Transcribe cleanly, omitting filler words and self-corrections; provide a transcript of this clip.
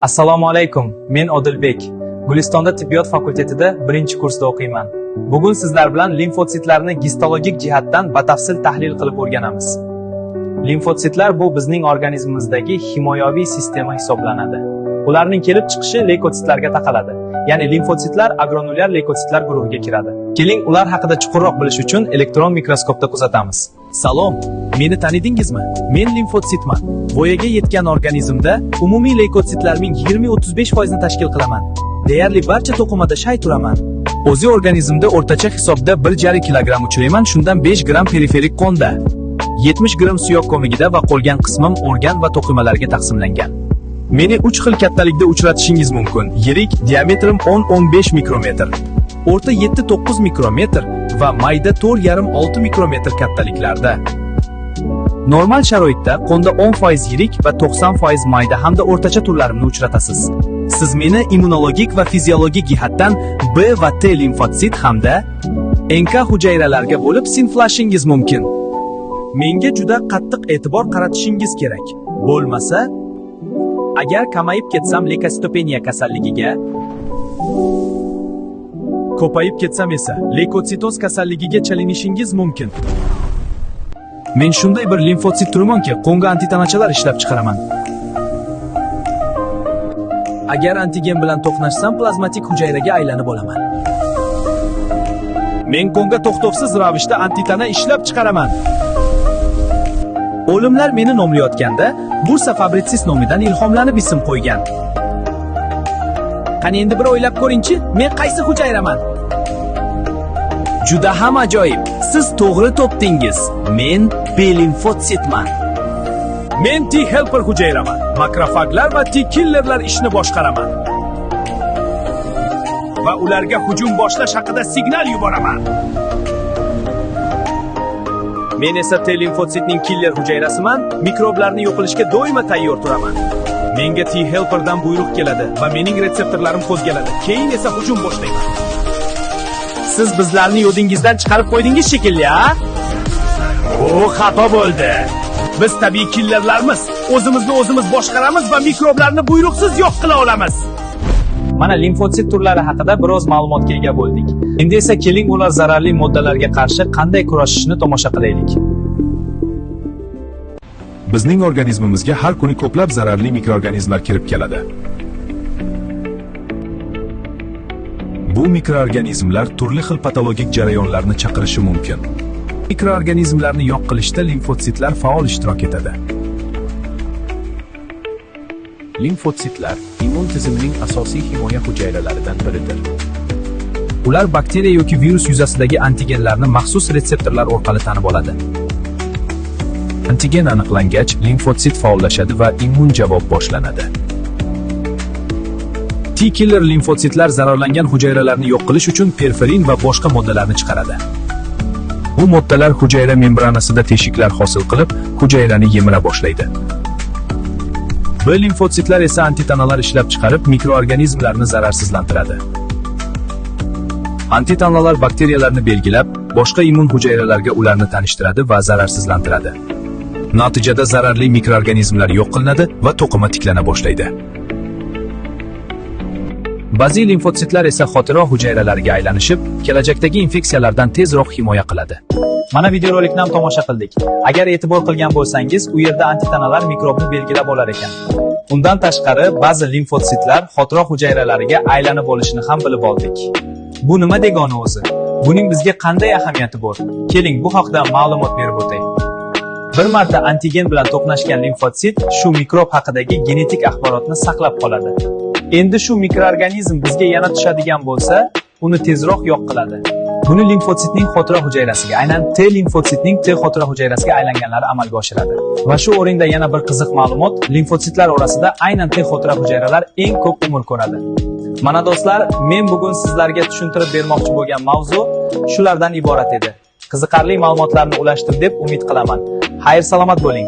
Assalomu alaykum. Men Odilbek. Gulistonda tibbiyot fakultetida 1-kursda o'qiyman. Bugun sizlar bilan limfotsitlarni histologik jihatdan batafsil tahlil qilib o'rganamiz. Limfotsitlar bu bizning organizmimizdagi himoyaviy sistema hisoblanadi. Ularning kelib chiqishi leykotsitlarga taqaladi. Ya'ni limfotsitlar agronulyar leykotsitlar guruhiga kiradi. Keling, ular haqida chuqurroq bilish uchun elektron mikroskopda kuzatamiz. Salom, meni tanidingizmi? Men limfotsitman. Voyaga yetgan organizmda umumiy leykotsitlarning 20-35% ni tashkil qilaman. Deyarli barcha to'qimada shay turaman. O'zi organizmda o'rtacha hisobda 1,5 kilogramm uchrayman, shundan 5 gramm periferik qonda, 70 gramm suyoq ko'migida va qolgan qismim organ va to'qimalarga taqsimlangan. Meni 3 xil kattalikda uchratishingiz mumkin. Yirik, diametrim 10-15 mikrometr, o'rta 7-9 mikrometr va mayda 4,5-6 mikrometr kattaliklarda. Normal sharoitda qonda 10% yirik va 90% mayda hamda o'rtacha turlarimni uchratasiz. Siz meni immunologik va fiziologik jihatdan B va T limfotsit hamda NK hujayralarga bo'lib sinflashingiz mumkin. Menga juda qattiq e'tibor qaratishingiz kerak. Bo'lmasa, agar kamayib ketsam leykositopeniya kasalligiga, ko'payib ketsam esa leykotsitoz kasalligiga chalinishingiz mumkin. Men shunday bir limfotsit turimanki, qonga antitanachalar ishlab chiqaraman. Agar antigen bilan to'qnashsam, plazmatik hujayraga aylanib olaman. Men qonga to'xtovsiz ravishda antitana ishlab chiqaraman. Olimlar meni nomlayotganda Bursa Fabricis nomidan ilhomlanib ism qo'ygan. Qani endi bir o'ylab ko'ringchi, men qaysi hujayraman? Juda ham ajoyib. Siz to'g'ri topdingiz. Men B limfotsitman. Men T helper hujayraman. Makrofaglar va T killerlar ishni boshqaraman. Va ularga hujum boshlash haqida signal yuboraman. Men esa T limfotsitning killer hujayrasiman, mikroblarni yo'q qilishga doimo tayyor turaman. Menga T helperdan buyruq keladi va mening retseptorlarim qo'zg'aladi. Keyin esa hujum boshlayman. Siz bizlarni yodingizdan chiqarib qo'ydingiz shekilli, ha? O, xato bo'ldi. Biz tabiiy killerlarmiz. O'zimizni o'zimiz boshqaramiz va mikroblarni buyruqsiz yo'q qila olamiz. Mana limfotsit turlari haqida biroz ma'lumotga ega bo'ldik. Endi esa keling ular zararli moddalarga qarshi qanday kurashishni tomosha qilaylik. Bizning organizmimizga har kuni ko'plab zararli mikroorganizmlar kirib keladi. Bu mikroorganizmlar turli xil patologik jarayonlarni chaqirishi mumkin. Mikroorganizmlarni yo'q qilishda limfotsitlar faol ishtirok etadi. Limfotsitlar immun tizimining asosiy himoya hujayralaridan biridir. Ular bakteriya yoki virus yuzasidagi antigenlarni maxsus retseptorlar orqali tanib oladi. Antigen aniqlangach, limfotsit faollashadi va immun javob boshlanadi. T-killer limfotsitlar zararlangan hujayralarni yo'q qilish uchun perforin va boshqa moddalarni chiqaradi. Bu moddalar hujayra membranasida teshiklar hosil qilib, hujayrani yemira boshlaydi. B limfotsitlar esa antitanalar ishlab chiqarib, mikroorganizmlarni zararsizlantiradi. Antitanalar bakteriyalarni belgilab, boshqa immun hujayralarga ularni tanishtiradi va zararsizlantiradi. Natijada zararli mikroorganizmlar yo'q qilinadi va to'qima tiklana boshlaydi. Ba'zi limfotsitlar esa xotira hujayralariga aylanishib, kelajakdagi infeksiyalardan tezroq himoya qiladi. Mana videorolikni ham tomosha qildik. Agar e'tibor qilgan bo'lsangiz, u yerda antitanalar mikrobni belgilab olar ekan. Undan tashqari, ba'zi limfotsitlar xotira hujayralariga aylanib olishini ham bilib oldik. Bu nima degani o'zi? Buning bizga qanday ahamiyati bor? Keling, bu haqida ma'lumot berib o'tay. Bir marta antigen bilan to'qnashgan limfotsit shu mikrob haqidagi genetik axborotni saqlab qoladi. Endi shu mikroorganizm bizga yana tushadigan bo'lsa, uni tezroq yo'q qiladi. Buni limfotsitning xotira hujayrasiga, aynan T limfotsitning T xotira hujayrasiga aylanganlari amalga oshiradi. Va shu o'rinda yana bir qiziq ma'lumot, limfotsitlar orasida aynan T xotira hujayralar eng ko'p umr ko'radi. Mana do'stlar, men bugun sizlarga tushuntirib bermoqchi bo'lgan mavzu shulardan iborat edi. Qiziqarli ma'lumotlarni ulashdim deb umid qilaman. Xayr salomat bo'ling.